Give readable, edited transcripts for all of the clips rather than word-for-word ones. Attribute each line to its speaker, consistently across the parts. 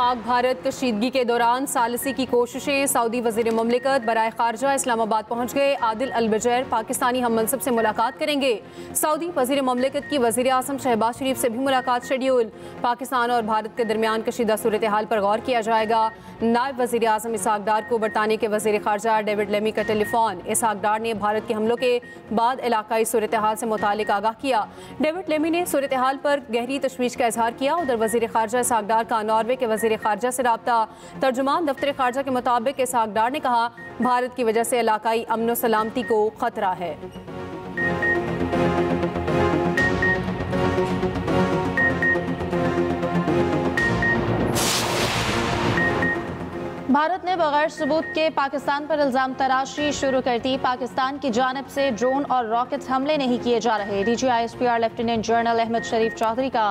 Speaker 1: पाक भारत कशीदगी के दौरान सालसी की कोशिशें। सऊदी वज़ीर मुमलिकत बराए खारजा इस्लामाबाद पहुँच गए। आदिल अल बजैर पाकिस्तानी हम मनसब से मुलाकात करेंगे। सऊदी वज़ीर मुमलिकत की वज़ीर आज़म शहबाज शरीफ से भी मुलाकात शेड्यूल। पाकिस्तान और भारत के दरमियान कशीदा सूरत हाल पर गौर किया जाएगा। नायब वज़ीर आज़म इसहाक डार को बरतानिया के वज़ीर खारजा डेविड लेमी का टेलीफोन। इसहाक डार ने भारत के हमलों के बाद इलाकाई सूरत हाल से मुतालिक आगाह किया। डेविड लेमी ने सूरत हाल पर गहरी तशवीश का इजहार किया। उधर वज़ीर खारजा इसहाक डार का नॉर्वे के वज़ीर खारजा से राब्ता। तर्जुमान दफ्तर खारजा के मुताबिक इसहाक डार ने कहा, भारत की वजह से इलाकाई अमन व सलामती को खतरा है।
Speaker 2: भारत ने बगैर सबूत के पाकिस्तान पर इल्ज़ाम तराशी शुरू कर दी। पाकिस्तान की जानिब से ड्रोन और रॉकेट हमले नहीं किए जा रहे। DGISPR लेफ्टिनेंट जनरल अहमद शरीफ चौधरी का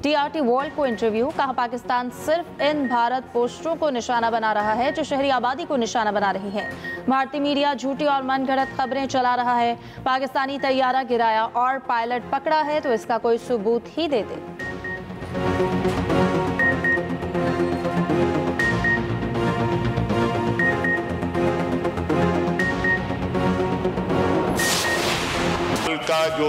Speaker 2: TRT वर्ल्ड को इंटरव्यू। कहा, पाकिस्तान सिर्फ इन भारत पोस्टरों को निशाना बना रहा है जो शहरी आबादी को निशाना बना रही हैं। भारतीय मीडिया झूठी और मनगढ़ंत खबरें चला रहा है। पाकिस्तानी तैयारा गिराया और पायलट पकड़ा है तो इसका कोई सबूत ही दे दे।
Speaker 3: का जो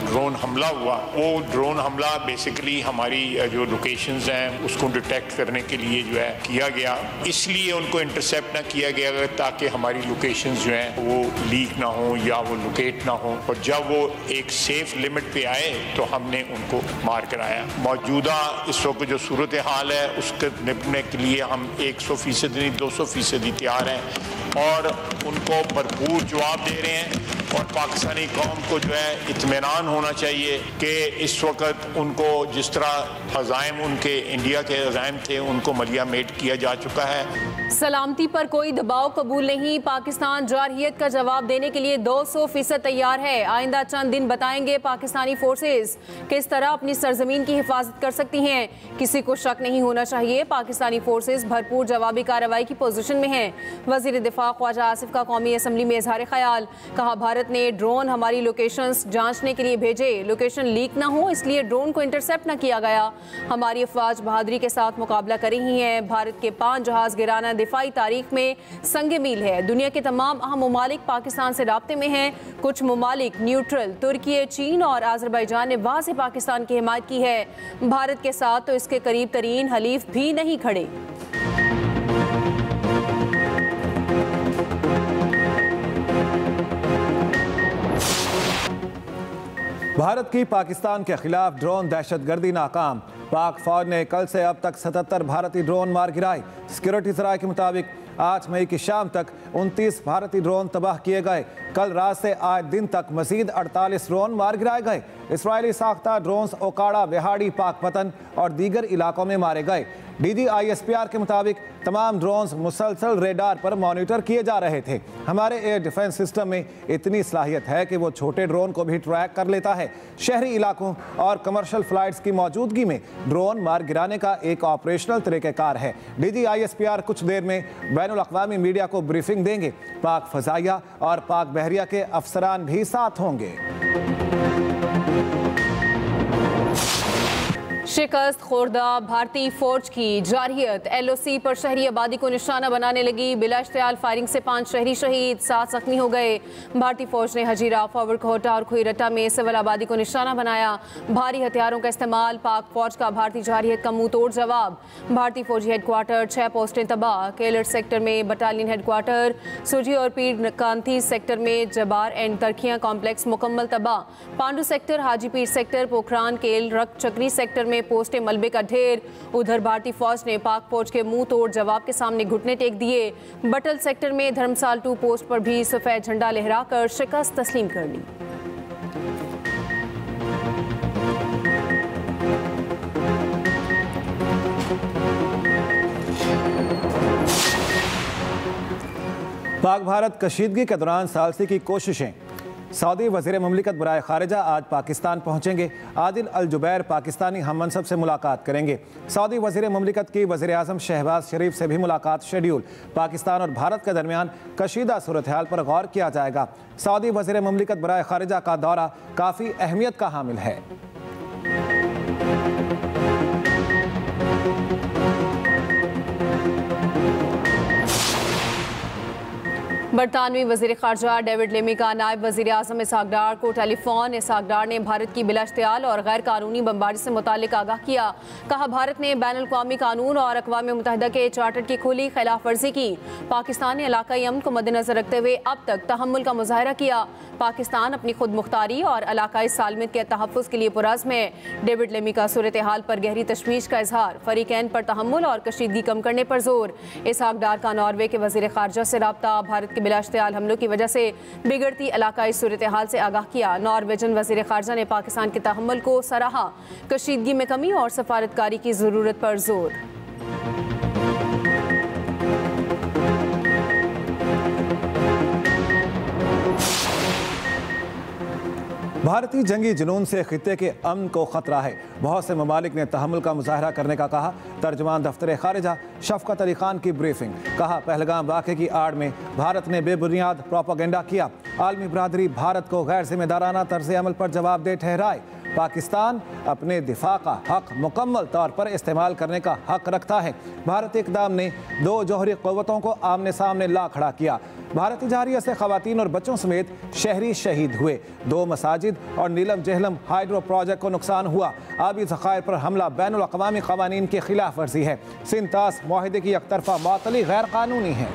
Speaker 3: ड्रोन हमला हुआ, वो ड्रोन हमला बेसिकली हमारी जो लोकेशंस हैं उसको डिटेक्ट करने के लिए जो है किया गया। इसलिए उनको इंटरसेप्ट ना किया गया ताकि हमारी लोकेशंस जो हैं वो लीक ना हो या वो लोकेट ना हो। और जब वो एक सेफ लिमिट पे आए तो हमने उनको मार कराया। मौजूदा इस वक्त जो सूरत हाल है उसके निपटने के लिए हम 100% नहीं 200% तैयार हैं और उनको भरपूर जवाब दे रहे हैं। और पाकिस्तानी कौम को जो है इत्मीनान होना चाहिए कि इस वक्त उनको जिस तरह अज़ाइम उनके इंडिया के अज़ाइम थे उनको मलिया मेट किया जा चुका है।
Speaker 1: सलामती पर कोई दबाव कबूल नहीं। पाकिस्तान जारहियत का जवाब देने के लिए 200% तैयार है। आइंदा चंद दिन बताएंगे पाकिस्तानी फोर्सेस किस तरह अपनी सरजमीन की हिफाजत कर सकती हैं। किसी को शक नहीं होना चाहिए, पाकिस्तानी फोर्सेस भरपूर जवाबी कार्रवाई की पोजीशन में हैं। वज़ीर दिफा ख्वाजा आसिफ का कौमी असम्बली में इजहार ख्याल। कहा, भारत ने ड्रोन हमारी लोकेशंस जांचने के लिए भेजे। लोकेशन लीक ना हो इसलिए ड्रोन को इंटरसेप्ट ना किया गया। हमारी अफवाज बहादुरी के साथ मुकाबला कर रही हैं। भारत के 5 जहाज गिराना दिफाई तारीख में संग मील है। दुनिया के तमाम अहम ममालिक पाकिस्तान से राब्ते में हैं। कुछ ममालिक न्यूट्रल, तुर्की, चीन और आज़रबाईजान ने वाज़ेह पाकिस्तान की हिमायत की है। भारत के साथ तो इसके करीब तरीन हलीफ भी नहीं खड़े।
Speaker 4: भारत की पाकिस्तान के खिलाफ ड्रोन दहशतगर्दी नाकाम। पाक फौज ने कल से अब तक 77 भारतीय ड्रोन मार गिराए। सिक्योरिटी सराय के मुताबिक 8 मई की शाम तक 29 भारतीय ड्रोन तबाह किए गए। कल रात से आज दिन तक मजीद 48 ड्रोन मार गिराए गए। इसराइली साख्ता ड्रोन्स ओकाड़ा, बिहाड़ी, पाकपतन और दीगर इलाकों में मारे गए। DGISPR के मुताबिक तमाम ड्रोन्स मुसलसल रेडार पर मॉनिटर किए जा रहे थे। हमारे एयर डिफेंस सिस्टम में इतनी सलाहियत है कि वो छोटे ड्रोन को भी ट्रैक कर लेता है। शहरी इलाकों और कमर्शियल फ्लाइट्स की मौजूदगी में ड्रोन मार गिराने का एक ऑपरेशनल तरीक़ाकार है। DGISPR कुछ देर में बैनुल अक़वामी मीडिया को ब्रीफिंग देंगे। पाक फ़ज़ाइया और पाक बहरिया के अफसरान भी साथ होंगे।
Speaker 1: शिकस्त खोर्दा भारतीय फौज की जारहियत। LOC पर शहरी आबादी को निशाना बनाने लगी। बिला इश्तियाल फायरिंग से 5 शहरी शहीद, 7 जख्मी हो गए। भारतीय फौज ने हजीरा, फॉरवर्ड कोहटा और खुईरट्टा में सिविल आबादी को निशाना बनाया। भारी हथियारों का इस्तेमाल। पाक फौज का भारतीय जारहियत का मुंह तोड़ जवाब। भारतीय फौजी हेडक्वार्टर 6 पोस्टें तबाह। केलर सेक्टर में बटालियन हेडक्वार्टर, सुजी और पीर कांती सेक्टर में जबार एंड तरखियां कॉम्प्लेक्स मुकम्मल तबाह। पांडू सेक्टर, हाजी पीर सेक्टर, पोखरान, केल, रक चक्री सेक्टर में पोस्टें मलबे का ढेर। उधर भारतीय फौज ने पाक फौज के मुंह तोड़ जवाब के सामने घुटने टेक दिए। बटल सेक्टर में धर्मसाल 2 पोस्ट पर भी सफेद झंडा लहराकर शिकस्त तस्लीम कर ली।
Speaker 4: पाक भारत कशीदगी के दौरान सालसी की कोशिशें। सऊदी वज़ीर मुमलिकत बराए खारजा आज पाकिस्तान पहुँचेंगे। आदिल अल जुबैर पाकिस्तानी हम मनसब से मुलाकात करेंगे। सऊदी वज़ीर मुमलिकत की वज़ीर आज़म शहबाज शरीफ से भी मुलाकात शेड्यूल। पाकिस्तान और भारत के दरमियान कशीदा सूरत हाल पर गौर किया जाएगा। सऊदी वज़ीर मुमलिकत बराए खारजा का दौरा काफ़ी अहमियत का हामिल है।
Speaker 1: बरतानवी वज़ीर ख़ारजा डेविड लेमी का नायब वज़ीर आज़म इसहाक डार को टेलीफोन। इसहाक डार ने भारत की बिलाश्तियाल और गैर कानूनी बमबारी से मुताल्लिक़ आगाह किया। कहा, भारत ने बैनुल-अक़वामी कानून और अक़वाम मुत्तहिदा के चार्टर की खुली खिलाफ वर्जी की। पाकिस्तान ने इलाक़ाई अमन को मद्देनज़र रखते हुए अब तक तहम्मुल का मुज़ाहरा किया। पाकिस्तान अपनी खुद मुख्तारी और इलाक़ाई सालमियत के तहफ़्फ़ुज़ के लिए पुरज़्म है। डेविड लेमी का सूरत हाल पर गहरी तशवीश का इजहार, फ़रीक़ैन पर तहम्मुल और कशीदगी कम करने पर जोर। इसहाक डार का नॉर्वे के वज़ीर ख़ारजा से रब्ता, भारत के बिलाश्तियाल हमलों की वजह से बिगड़ती इलाकाई सूरत हाल से आगाह किया। नॉर्वेजन वज़ीर ख़ारजा ने पाकिस्तान के तहम्मुल को सराहा, कशीदगी में कमी और सफारतकारी की ज़रूरत पर जोर।
Speaker 4: भारतीय जंगी जुनून से खित्ते के अमन को खतरा है। बहुत से ममालिक ने तहम्मुल का मुजाहरा करने का कहा। तर्जमान दफ्तर खारिजा शफकत अली खान की ब्रीफिंग। कहा, पहलगाम वाक़े की आड़ में भारत ने बेबुनियाद प्रोपेगेंडा किया। आलमी बरादरी भारत को गैर जिम्मेदाराना तर्ज अमल पर जवाबदेह ठहराए। पाकिस्तान अपने दिफा का हक मुकम्मल तौर पर इस्तेमाल करने का हक रखता है। भारतीय इक़दाम ने दो जौहरी क़ुव्वतों को आमने सामने ला खड़ा किया। भारतीय जहारिया से ख़वातीन और बच्चों समेत शहरी शहीद हुए। 2 मसाजिद और नीलम जहलम हाइड्रो प्रोजेक्ट को नुकसान हुआ। आबी ज़खायर पर हमला बैनुल-अक़वामी क़वानीन की खिलाफ वर्जी है। सिंतास मुआहिदे की एकतरफा मअतली गैर कानूनी है।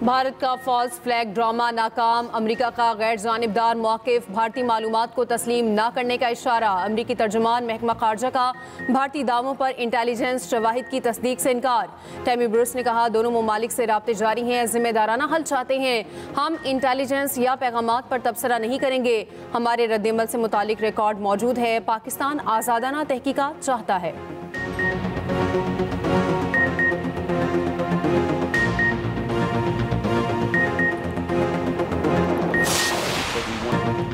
Speaker 1: भारत का फॉल्स फ्लैग ड्रामा नाकाम। अमेरिका का गैर जानिबदार मौक़िफ़, भारतीय मालूमात को तस्लीम न करने का इशारा। अमेरिकी तर्जुमान महकमा ख़ारजा का भारतीय दावों पर इंटेलिजेंस शवाहिद की तस्दीक से इनकार। टैमी ब्रूस ने कहा, दोनों ममालिक से राब्ते जारी हैं, जिम्मेदाराना हल चाहते हैं। हम इंटेलिजेंस या पैगामात पर तबसरा नहीं करेंगे। हमारे रद्दअमल से मुतालिक रिकॉर्ड मौजूद है। पाकिस्तान आज़ादाना तहकीकात चाहता है।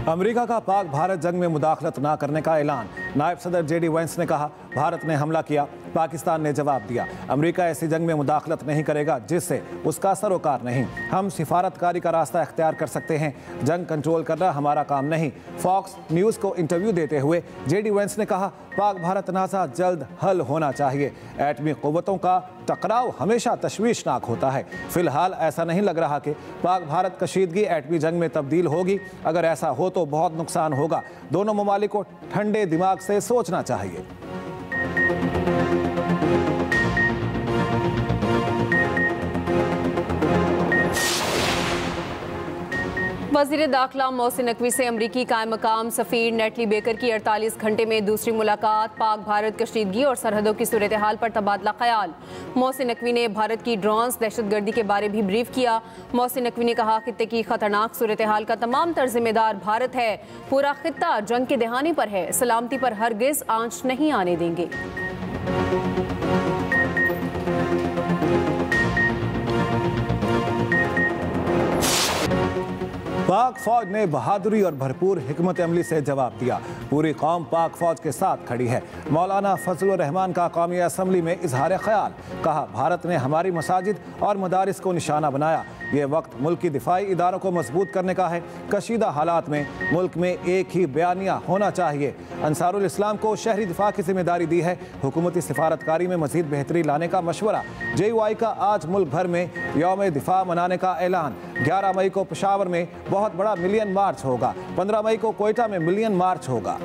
Speaker 4: अमेरिका का पाक भारत जंग में मुदाखलत ना करने का ऐलान। नायब सदर जेडी वेंस ने कहा, भारत ने हमला किया, पाकिस्तान ने जवाब दिया। अमेरिका ऐसी जंग में मुदाखलत नहीं करेगा जिससे उसका सरोकार नहीं। हम सिफारतकारी का रास्ता इख्तियार कर सकते हैं, जंग कंट्रोल करना हमारा काम नहीं। फॉक्स न्यूज़ को इंटरव्यू देते हुए जेडी वेंस ने कहा, पाक भारत तनाज़ा जल्द हल होना चाहिए। एटमी क़ुव्वतों का टकराव हमेशा तशवीशनाक होता है। फिलहाल ऐसा नहीं लग रहा कि पाक भारत कशीदगी एटमी जंग में तब्दील होगी। अगर ऐसा हो तो बहुत नुकसान होगा। दोनों ममालिक को ठंडे दिमाग से सोचना चाहिए।
Speaker 1: वज़ीर दाखिला मोहसिन नकवी से अमरीकी कायम मकाम सफ़ीर नेटली बेकर की 48 घंटे में दूसरी मुलाकात। पाक भारत कशीदगी और सरहदों की सूरत हाल पर तबादला ख्याल। मोहसिन नकवी ने भारत की ड्रोन्स दहशतगर्दी के बारे भी ब्रीफ किया। मोहसिन नकवी ने कहा, खित्ते की खतरनाक सूरत हाल का तमाम तर जिम्मेदार भारत है। पूरा खित्ता जंग के दहाने पर है। सलामती पर हरगिज़ आंच नहीं आने देंगे।
Speaker 4: पाक फौज ने बहादुरी और भरपूर हिकमत अमली से जवाब दिया। पूरी कौम पाक फौज के साथ खड़ी है। मौलाना फजलुर रहमान का कौमी असम्बली में इजहार ख्याल। कहा, भारत ने हमारी मसाजिद और मदारिस को निशाना बनाया। ये वक्त मुल्क की दिफाई इदारों को मजबूत करने का है। कशीदा हालात में मुल्क में एक ही बयानिया होना चाहिए। अंसारुल इस्लाम को शहरी दिफा की जिम्मेदारी दी है। हुकूमती सिफारतकारी में मजीद बेहतरी लाने का मशवरा। JUI का आज मुल्क भर में यौम दिफा मनाने का ऐलान। 11 मई को पेशावर में बहुत बड़ा मिलियन मार्च होगा। 15 मई को कोयटा में मिलियन मार्च होगा।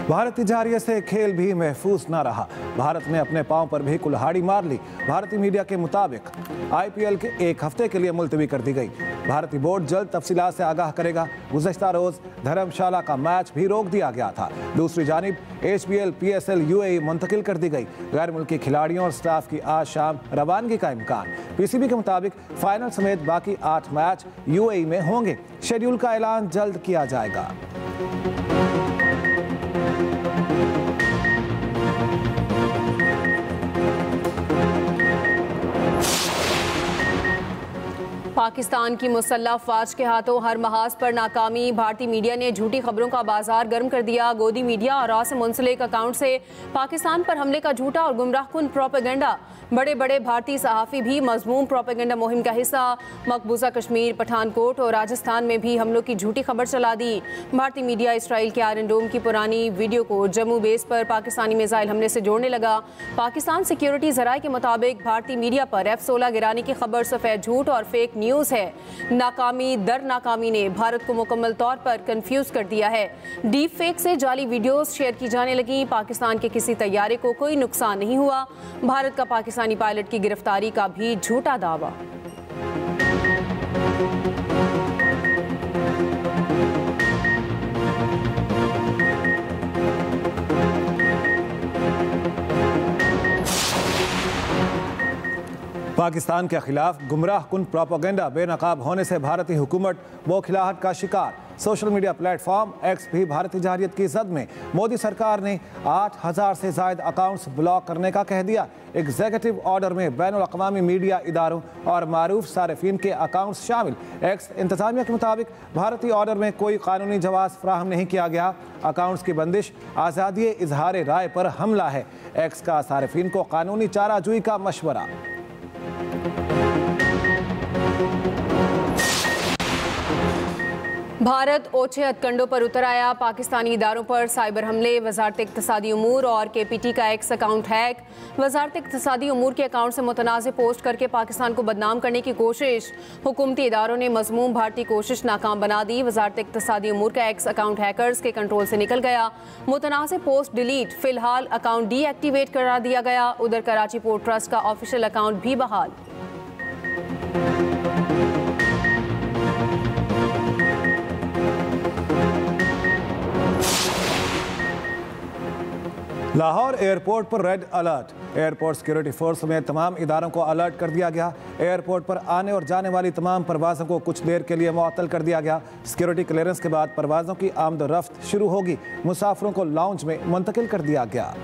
Speaker 4: भारतीय जहारिया से खेल भी महफूज न रहा। भारत ने अपने पांव पर भी कुल्हाड़ी मार ली। भारतीय मीडिया के मुताबिक IPL के एक हफ्ते के लिए मुलतवी कर दी गई। भारतीय बोर्ड जल्द तफसीलात से आगाह करेगा। गुज़श्ता रोज़ धर्मशाला का मैच भी रोक दिया गया था। दूसरी जानिब HBL PSL UAE मुंतकिल कर दी गई। गैर मुल्की खिलाड़ियों और स्टाफ की आज शाम रवानगी का इम्कान। PCB के मुताबिक फाइनल समेत बाकी 8 मैच UAE में होंगे। शेड्यूल का ऐलान जल्द किया जाएगा।
Speaker 1: पाकिस्तान की मुसल्लह अफवाज के हाथों हर महाज पर नाकामी। भारतीय मीडिया ने झूठी खबरों का बाजार गर्म कर दिया। गोदी मीडिया और रॉ से मुंसलिक अकाउंट से पाकिस्तान पर हमले का झूठा और गुमराहकुन प्रोपेगेंडा। बड़े बड़े भारतीय सहाफ़ी भी मजमूम प्रोपेगेंडा मुहिम का हिस्सा। मकबूजा कश्मीर, पठानकोट और राजस्थान में भी हमलों की झूठी खबर चला दी। भारतीय मीडिया इसराइल के आयरन डोम की पुरानी वीडियो को जम्मू बेस पर पाकिस्तानी मिसाइल हमले से जोड़ने लगा। पाकिस्तान सिक्योरिटी जराये के मुताबिक भारतीय मीडिया पर F-16 गिराने की खबर सफेद झूठ और फेक न्यूज़ है। नाकामी दर नाकामी ने भारत को मुकम्मल तौर पर कंफ्यूज कर दिया है। डीप फेक से जाली वीडियोस शेयर की जाने लगी। पाकिस्तान के किसी तैयारे को कोई नुकसान नहीं हुआ। भारत का पाकिस्तानी पायलट की गिरफ्तारी का भी झूठा दावा।
Speaker 4: पाकिस्तान के खिलाफ गुमराह कुन प्रोपेगेंडा बेनकाब होने से भारतीय हुकूमत बौखलाहट का शिकार। सोशल मीडिया प्लेटफॉर्म एक्स भी भारतीय जारहियत की जद में। मोदी सरकार ने 8000 से ज़ायद अकाउंट्स ब्लॉक करने का कह दिया। एग्जीक्यूटिव ऑर्डर में बैनुल अक़वामी मीडिया इदारों और मारूफ सारिफिन के अकाउंट्स शामिल। एक्स इंतजामिया के मुताबिक भारतीय ऑर्डर में कोई कानूनी जवाब फ्राहम नहीं किया गया। अकाउंट्स की बंदिश आज़ादी इजहार राय पर हमला है। एक्स का सारिफिन को कानूनी चाराजोई का मशवरा।
Speaker 1: भारत ओछे हथकंडों पर उतर आया। पाकिस्तानी इदारों पर साइबर हमले। वजारत इक़्तिसादी उमूर और KPT का एक्स अकाउंट हैक। वजारत इक़्तिसादी उमूर के अकाउंट से मुतनाज़ पोस्ट करके पाकिस्तान को बदनाम करने की कोशिश। हुकूमती इदारों ने मज़मूम भारतीय कोशिश नाकाम बना दी। वजारत इक़्तिसादी उमूर का एक्स अकाउंट हैकर्स के कंट्रोल से निकल गया। मुतनाज़ पोस्ट डिलीट। फिलहाल अकाउंट डीएक्टिवेट करा दिया गया। उधर कराची पोर्ट ट्रस्ट का ऑफिशियल अकाउंट भी बहाल।
Speaker 4: लाहौर एयरपोर्ट पर red alert. Airport security force में तमाम इदारों को अलर्ट कर दिया गया। एयरपोर्ट पर आने और जाने वाली तमाम परवाज़ों को कुछ देर के लिए मुअत्तल कर दिया गया। सिक्योरिटी क्लियरेंस के बाद परवाज़ों की आमद रफ्त शुरू होगी। मुसाफिरों को लाउंज में मुंतकिल कर दिया गया।